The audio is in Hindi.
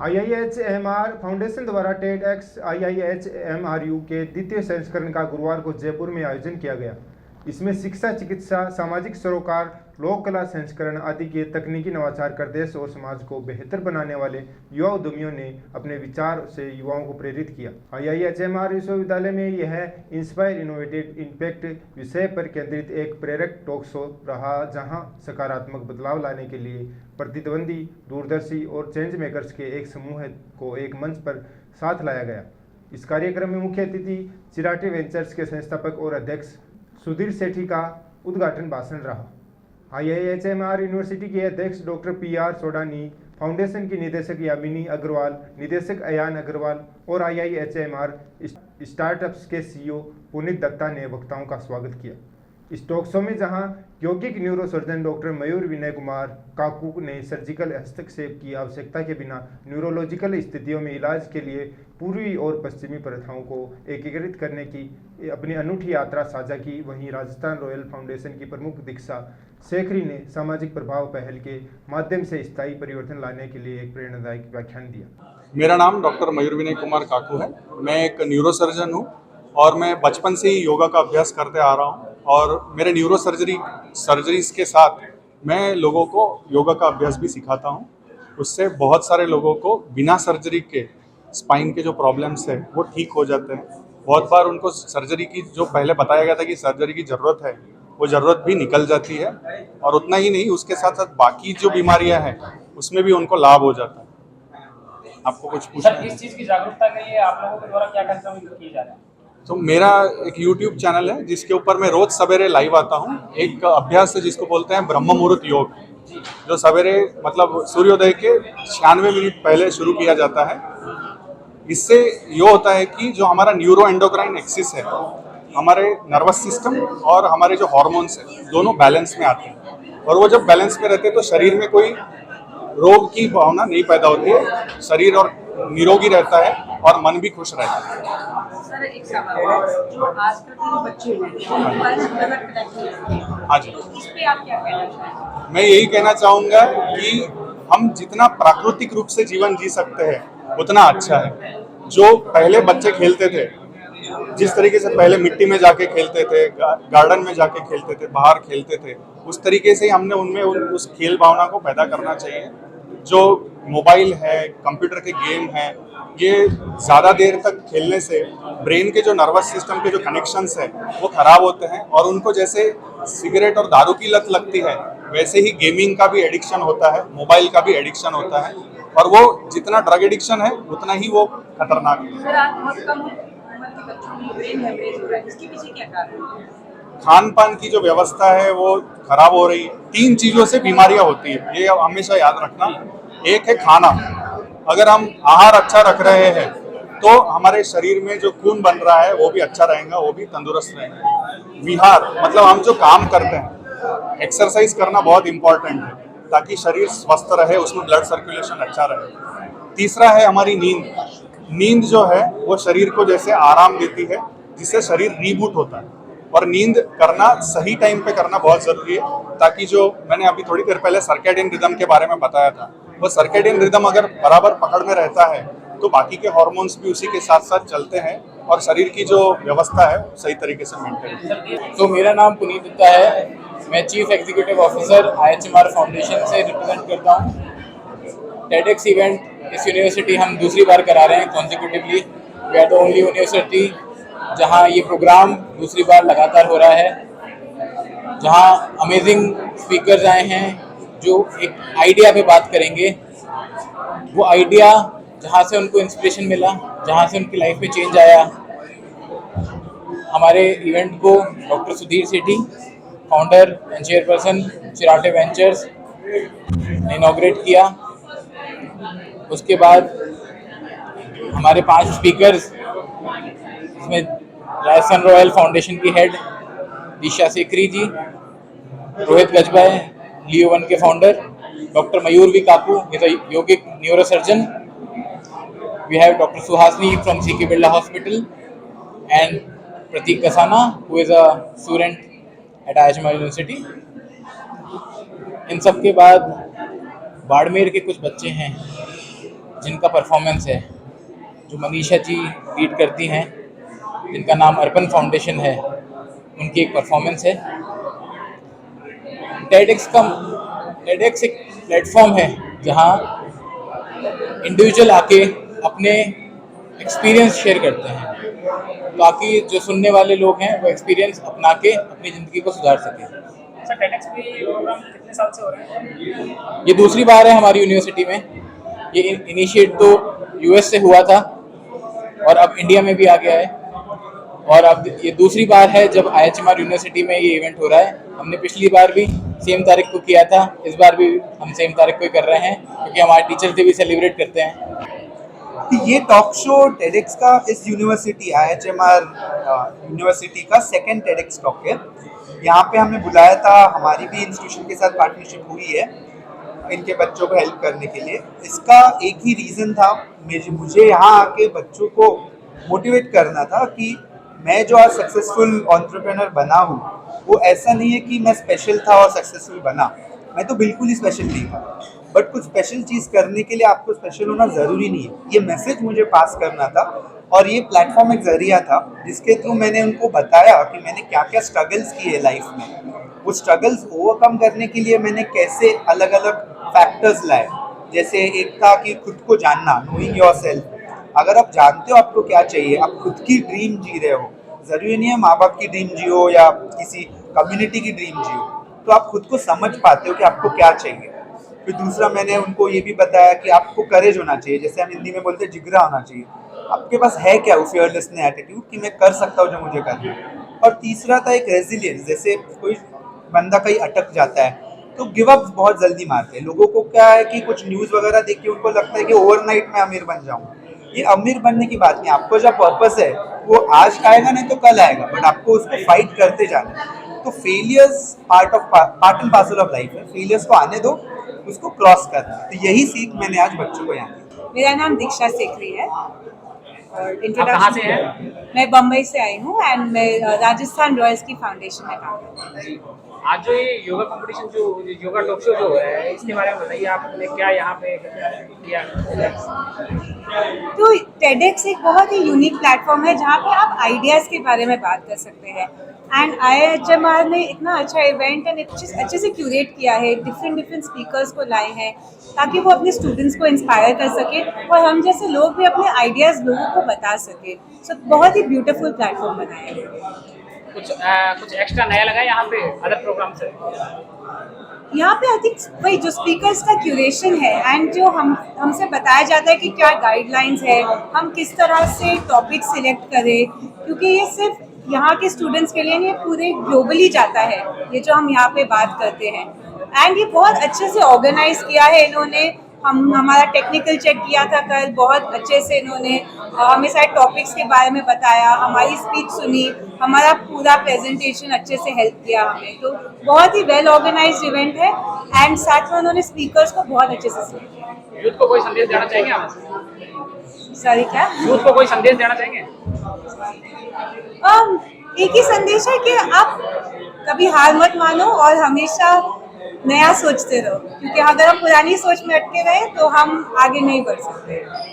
IIHMR फाउंडेशन द्वारा TEDx IIHMRU के द्वितीय संस्करण का गुरुवार को जयपुर में आयोजन किया गया। इसमें शिक्षा, चिकित्सा, सामाजिक सरोकार, लोक कला संस्करण आदि के तकनीकी नवाचार कर देश और समाज को बेहतर बनाने वाले युवा उद्यमियों ने अपने विचार से युवाओं को प्रेरित किया। IIHMR विश्वविद्यालय में यह इंस्पायर इनोवेटिव इम्पैक्ट विषय पर केंद्रित एक प्रेरक टॉक शो रहा, जहां सकारात्मक बदलाव लाने के लिए प्रतिद्वंदी, दूरदर्शी और चेंज मेकर्स के एक समूह को एक मंच पर साथ लाया गया। इस कार्यक्रम में मुख्य अतिथि चिराटे वेंचर्स के संस्थापक और अध्यक्ष सुधीर सेठी का उद्घाटन भाषण रहा। IIHMR यूनिवर्सिटी के अध्यक्ष डॉक्टर PR सोडानी, फाउंडेशन की निदेशक यामिनी अग्रवाल, निदेशक अयान अग्रवाल और IIHMR स्टार्टअप्स के CEO पुनीत दत्ता ने वक्ताओं का स्वागत किया। इस टॉक शो में जहां यौगिक न्यूरोसर्जन डॉक्टर मयूर विनय कुमार काकू ने सर्जिकल हस्तक्षेप की आवश्यकता के बिना न्यूरोलॉजिकल स्थितियों में इलाज के लिए पूर्वी और पश्चिमी प्रथाओं को एकीकृत करने की अपनी अनूठी यात्रा साझा की, वहीं राजस्थान रॉयल फाउंडेशन की प्रमुख दीक्षा शेखरी ने सामाजिक प्रभाव पहल के माध्यम से स्थायी परिवर्तन लाने के लिए एक प्रेरणादायक व्याख्यान दिया। मेरा नाम डॉक्टर मयूर विनय कुमार काकू है। मैं एक न्यूरोसर्जन हूँ और मैं बचपन से ही योगा का अभ्यास करते आ रहा हूँ और मेरे न्यूरो सर्जरीज के साथ मैं लोगों को योगा का अभ्यास भी सिखाता हूँ। उससे बहुत सारे लोगों को बिना सर्जरी के स्पाइन के जो प्रॉब्लम्स है वो ठीक हो जाते हैं। बहुत बार उनको सर्जरी की जो पहले बताया गया था कि सर्जरी की ज़रूरत है, वो ज़रूरत भी निकल जाती है और उतना ही नहीं, उसके साथ साथ बाकी जो बीमारियां हैं उसमें भी उनको लाभ हो जाता है। आपको कुछ पूछना है? इस चीज़ की जागरूकता के लिए आप लोगों के द्वारा क्या कार्यक्रम किए जा रहे हैं? तो मेरा एक YouTube चैनल है जिसके ऊपर मैं रोज सवेरे लाइव आता हूँ। एक अभ्यास है जिसको बोलते हैं ब्रह्म मुहूर्त योग, जो सवेरे मतलब सूर्योदय के 96 मिनट पहले शुरू किया जाता है। इससे ये होता है कि जो हमारा न्यूरो एंडोक्राइन एक्सिस है, हमारे नर्वस सिस्टम और हमारे जो हार्मोन्स हैं, दोनों बैलेंस में आते हैं और वो जब बैलेंस में रहते हैं तो शरीर में कोई रोग की भावना नहीं पैदा होती है, शरीर और निरोगी रहता है और मन भी खुश रहता है। सर, एक सवाल, जो आजकल के बच्चे हैं जो मोबाइल से ज़्यादा कनेक्ट होते हैं, हाँ जी, इस पे आप क्या कहना चाहेंगे? मैं यही कहना चाहूँगा कि हम जितना प्राकृतिक रूप से जीवन जी सकते हैं उतना अच्छा है। जो पहले बच्चे खेलते थे, जिस तरीके से पहले मिट्टी में जाके खेलते थे, गार्डन में जाके खेलते थे, बाहर खेलते थे, उस तरीके से हमने उनमें उस खेल भावना को पैदा करना चाहिए। जो मोबाइल है, कंप्यूटर के गेम हैं, ये ज़्यादा देर तक खेलने से ब्रेन के जो नर्वस सिस्टम के जो कनेक्शंस हैं वो ख़राब होते हैं और उनको जैसे सिगरेट और दारू की लत लगती है, वैसे ही गेमिंग का भी एडिक्शन होता है, मोबाइल का भी एडिक्शन होता है और वो जितना ड्रग एडिक्शन है उतना ही वो खतरनाक है। सर, आज बहुत कम उम्र के बच्चों में ब्रेन हेमरेज हो रहा है, इसके पीछे क्या कारण है? खान पान की जो व्यवस्था है वो खराब हो रही है। 3 चीज़ों से बीमारियां होती है, ये हमेशा याद रखना। एक है खाना, अगर हम आहार अच्छा रख रहे हैं तो हमारे शरीर में जो खून बन रहा है वो भी अच्छा रहेगा, वो भी तंदुरुस्त रहेगा। विहार मतलब हम जो काम करते हैं, एक्सरसाइज करना बहुत इंपॉर्टेंट है ताकि शरीर स्वस्थ रहे, उसमें ब्लड सर्कुलेशन अच्छा रहे। तीसरा है हमारी नींद। नींद जो है वो शरीर को जैसे आराम देती है, जिससे शरीर रीबूट होता है और नींद करना सही टाइम पे करना बहुत ज़रूरी है ताकि जो मैंने अभी थोड़ी देर पहले सर्कैडियन रिदम के बारे में बताया था, वो सर्कैडियन रिदम अगर बराबर पकड़ में रहता है तो बाकी के हार्मोन्स भी उसी के साथ साथ चलते हैं और शरीर की जो व्यवस्था है सही तरीके से मेंटेन। तो मेरा नाम पुनीत दत्ता है, मैं chief executive officer IIHMR foundation से रिप्रेजेंट करता हूँ। TEDx इवेंट इस यूनिवर्सिटी हम दूसरी बार करा रहे हैं consecutively. We are the only university जहाँ ये प्रोग्राम दूसरी बार लगातार हो रहा है, जहाँ अमेजिंग स्पीकर्स आए हैं जो एक आइडिया पे बात करेंगे। वो आइडिया जहाँ से उनको इंस्पिरेशन मिला, जहाँ से उनकी लाइफ में चेंज आया। हमारे इवेंट को doctor Sudhir Sethi, founder and chairperson Chiratae ventures ने इनॉग्रेट किया। उसके बाद हमारे 5 स्पीकर्स, इसमें राजस्थान रॉयल फाउंडेशन की head Disha Shekhari ji, Rohit Gajbai, Leo one के founder, doctor Mayur V Kaku, is a yogic neurosurgeon. We have Dr. Suhasini from C.K. Birla Hospital and Pratik Kasana, who is a student at IIHMR University. इन सब के बाद बाड़मेर के कुछ बच्चे हैं जिनका परफॉर्मेंस है, जो मनीषा जी लीड करती हैं, जिनका नाम अर्पण फाउंडेशन है, उनकी एक परफॉर्मेंस है। TEDx एक प्लेटफॉर्म है जहाँ इंडिविजुअल आके अपने एक्सपीरियंस शेयर करते हैं, ताकि जो सुनने वाले लोग हैं वो एक्सपीरियंस अपना के अपनी ज़िंदगी को सुधार सकें। सर TEDx पे ये प्रोग्राम कितने साल से हो रहा है? ये दूसरी बार है हमारी यूनिवर्सिटी में। ये इनिशिएट तो यूएस से हुआ था और अब इंडिया में भी आ गया है, और अब ये दूसरी बार है जब IHMR यूनिवर्सिटी में ये इवेंट हो रहा है। हमने पिछली बार भी सेम तारीख को किया था, इस बार भी हम सेम तारीख को ही कर रहे हैं, क्योंकि हमारे टीचर्स डे भी सेलिब्रेट करते हैं। ये टॉक शो TEDx का इस यूनिवर्सिटी IHMR यूनिवर्सिटी का सेकंड TEDx टॉक है। यहाँ पे हमने बुलाया था, हमारी भी इंस्टीट्यूशन के साथ पार्टनरशिप हुई है इनके बच्चों को हेल्प करने के लिए। इसका एक ही रीज़न था, मुझे यहाँ आके बच्चों को मोटिवेट करना था कि मैं जो आज सक्सेसफुल एंटरप्रेन्योर बना हूँ वो ऐसा नहीं है कि मैं स्पेशल था और सक्सेसफुल बना। मैं तो बिल्कुल ही स्पेशल नहीं था, बट कुछ स्पेशल चीज़ करने के लिए आपको स्पेशल होना ज़रूरी नहीं है। ये मैसेज मुझे पास करना था, और ये प्लेटफॉर्म एक ज़रिया था जिसके थ्रू मैंने उनको बताया कि मैंने क्या क्या स्ट्रगल्स किए लाइफ में। वो स्ट्रगल्स ओवरकम करने के लिए मैंने कैसे अलग अलग फैक्टर्स लाए। जैसे एक था कि खुद को जानना, नोइंग योरसेल्फ। अगर आप जानते हो आपको क्या चाहिए, आप खुद की ड्रीम जी रहे हो, ज़रूरी नहीं है माँ बाप की ड्रीम जियो या किसी कम्युनिटी की ड्रीम जियो, तो आप खुद को समझ पाते हो कि आपको क्या चाहिए। फिर दूसरा मैंने उनको ये भी बताया कि आपको करेज होना चाहिए, जैसे हम हिंदी में बोलते हैं जिगरा होना चाहिए। आपके पास है क्या वो फियरलेसनेस एटीट्यूड कि मैं कर सकता हूँ जो मुझे करना है। और तीसरा था एक रेजिलियंस, जैसे कोई बंदा कहीं अटक जाता है तो गिव अप बहुत जल्दी मारते हैं। लोगों को क्या है कि कुछ न्यूज़ वगैरह देख के उनको लगता है कि ओवरनाइट में अमीर बन जाऊँ। ये अमीर बनने की बात नहीं, आपको जो पर्पस है वो आज आएगा नहीं तो कल आएगा, बट आपको उसको फाइट करते जाना है। तो failures part and parcel of life है। फेलियर्स को आने दो, उसको क्रॉस करना। तो यही सीख मैंने आज बच्चों को यहाँ दी। मेरा नाम दीक्षा सेखरी है और आप कहाँ से हैं? मैं बम्बई से आई हूँ एंड मैं राजस्थान रॉयल्स की फाउंडेशन में काम करती हूँ। आज जो ये योगा कंपटीशन, जो योगा टॉक शो जो है, इसके बारे में बताइए, आपने क्या यहाँ पे किया? तो TEDx एक बहुत ही यूनिक प्लेटफॉर्म है जहाँ पे आप आइडियाज़ के बारे में बात कर सकते हैं। एंड IHMR ने इतना अच्छा इवेंट एंड अच्छे से क्यूरेट किया है, डिफरेंट स्पीकर्स को लाए हैं ताकि वो अपने स्टूडेंट्स को इंस्पायर कर सके और हम जैसे लोग भी अपने आइडियाज़ लोगों को बता सके। सो बहुत ही ब्यूटीफुल प्लेटफॉर्म बनाया है। कुछ एक्स्ट्रा नया लगा है यहाँ पे अदर प्रोग्राम से? यहाँ पे आई थिंक वही जो स्पीकर्स का क्यूरेशन है एंड जो हमसे बताया जाता है कि क्या गाइडलाइंस है, हम किस तरह से टॉपिक सिलेक्ट करें, क्योंकि ये सिर्फ यहाँ के स्टूडेंट्स के लिए नहीं, ये पूरे ग्लोबली जाता है ये जो हम यहाँ पे बात करते हैं। एंड ये बहुत अच्छे से ऑर्गेनाइज किया है इन्होंने। हमारा टेक्निकल चेक किया था कल, बहुत अच्छे से इन्होंने हमें सारे टॉपिक्स के बारे में बताया, हमारी स्पीच सुनी, हमारा पूरा प्रेजेंटेशन अच्छे से हेल्प किया हमें। तो बहुत ही वेल ऑर्गेनाइज्ड इवेंट है एंड साथ में उन्होंने स्पीकर्स को बहुत अच्छे से सिलेक्ट किया। यूथ को कोई संदेश देना चाहेंगे आप? सॉरी क्या? यूथ को कोई संदेश देना चाहेंगे? एक ही संदेश है कि आप कभी हार मत मानो और हमेशा नया सोचते रहो, क्योंकि अगर हम पुरानी सोच में अटके रहे तो हम आगे नहीं बढ़ सकते।